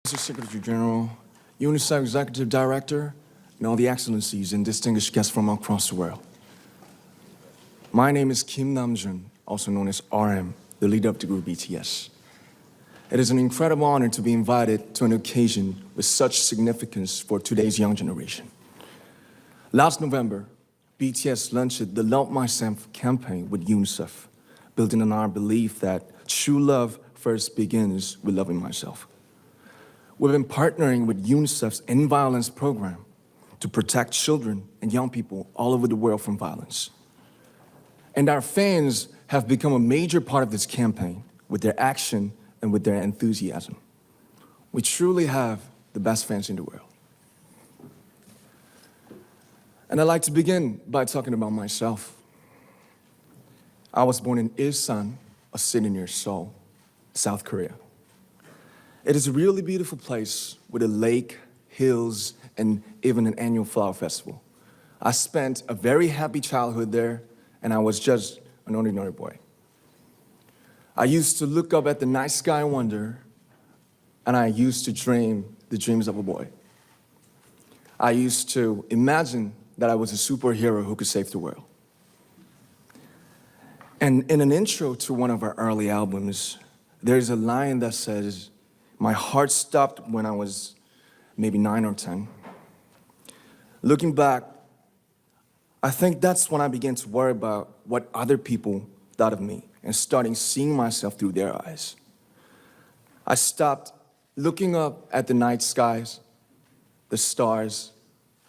Mr. Secretary General, UNICEF Executive Director, and all the excellencies and distinguished guests from across the world. My name is Kim Namjoon, also known as RM, the leader of the group BTS. It is an incredible honor to be invited to an occasion with such significance for today's young generation. Last November, BTS launched the Love Myself campaign with UNICEF, building on our belief that true love first begins with loving myself. We've been partnering with UNICEF's End Violence program to protect children and young people all over the world from violence. And our fans have become a major part of this campaign with their action and with their enthusiasm. We truly have the best fans in the world. And I'd like to begin by talking about myself. I was born in Ilsan, a city near Seoul, South Korea. It is a really beautiful place with a lake, hills, and even an annual flower festival. I spent a very happy childhood there, and I was just an ordinary boy. I used to look up at the night sky and wonder, and I used to dream the dreams of a boy. I used to imagine that I was a superhero who could save the world. And in an intro to one of our early albums, there's a line that says, "My heart stopped when I was maybe 9 or 10. Looking back, I think that's when I began to worry about what other people thought of me and starting seeing myself through their eyes. I stopped looking up at the night skies, the stars.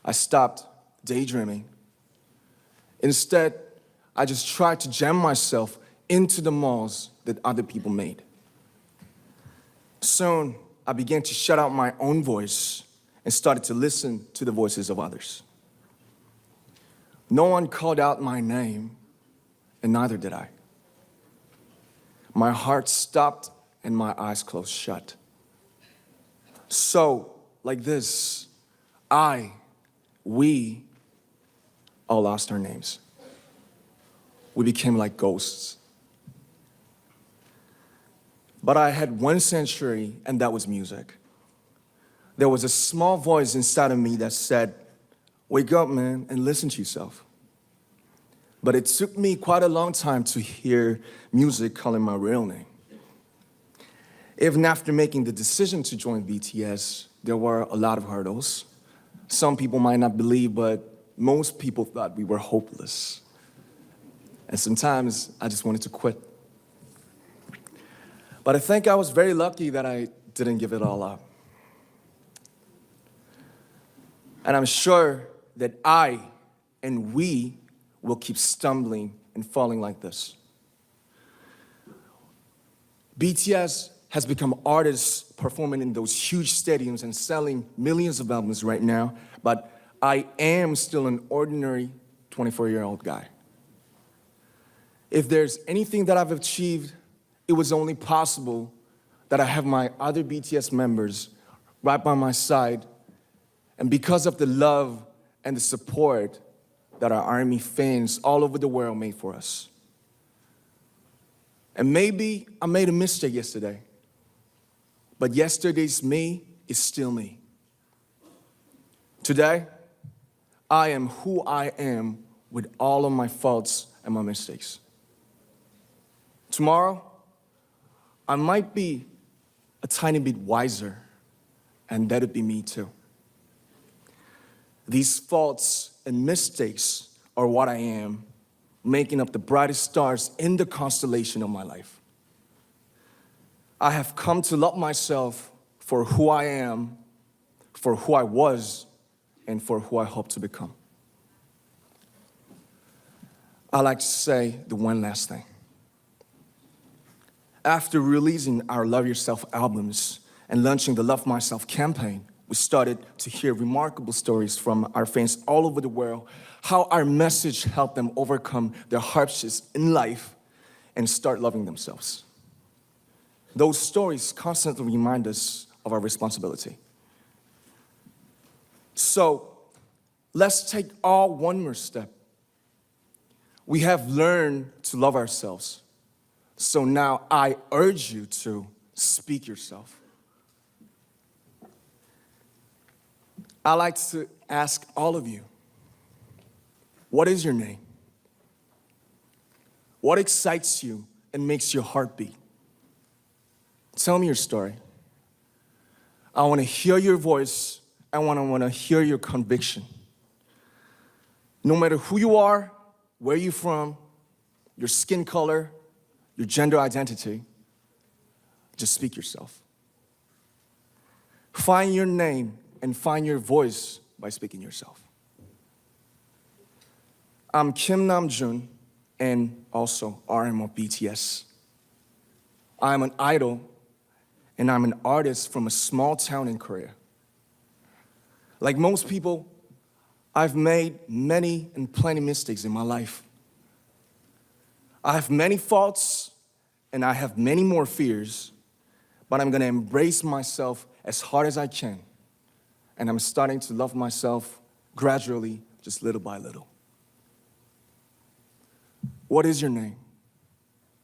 I stopped daydreaming. Instead, I just tried to jam myself into the malls that other people made. Soon, I began to shut out my own voice and started to listen to the voices of others. No one called out my name, and neither did I. My heart stopped and my eyes closed shut. So, like this, we all lost our names. We became like ghosts. But I had one sanctuary, and that was music. There was a small voice inside of me that said, "Wake up, man, and listen to yourself." But it took me quite a long time to hear music calling my real name. Even after making the decision to join BTS, there were a lot of hurdles. Some people might not believe, but most people thought we were hopeless. And sometimes I just wanted to quit. But I think I was very lucky that I didn't give it all up. And I'm sure that I and we will keep stumbling and falling like this. BTS has become artists performing in those huge stadiums and selling millions of albums right now, but I am still an ordinary 24-year-old guy. If there's anything that I've achieved, it was only possible that I have my other BTS members right by my side, and because of the love and the support that our ARMY fans all over the world made for us. And maybe I made a mistake yesterday, but yesterday's me is still me. Today, I am who I am with all of my faults and my mistakes. Tomorrow, I might be a tiny bit wiser, and that'd be me too. These faults and mistakes are what I am, making up the brightest stars in the constellation of my life. I have come to love myself for who I am, for who I was, and for who I hope to become. I'd like to say the one last thing. After releasing our Love Yourself albums and launching the Love Myself campaign, we started to hear remarkable stories from our fans all over the world, how our message helped them overcome their hardships in life and start loving themselves. Those stories constantly remind us of our responsibility. So let's take all one more step. We have learned to love ourselves. So now I urge you to speak yourself. I like to ask all of you, what is your name? What excites you and makes your heart beat? Tell me your story. I want to hear your voice. I want to hear your conviction. No matter who you are, where you're from, your skin color, your gender identity, just speak yourself. Find your name and find your voice by speaking yourself. I'm Kim Namjoon and also RM of BTS. I'm an idol and I'm an artist from a small town in Korea. Like most people, I've made many and plenty mistakes in my life. I have many faults and I have many more fears, but I'm gonna embrace myself as hard as I can. And I'm starting to love myself gradually, just little by little. What is your name?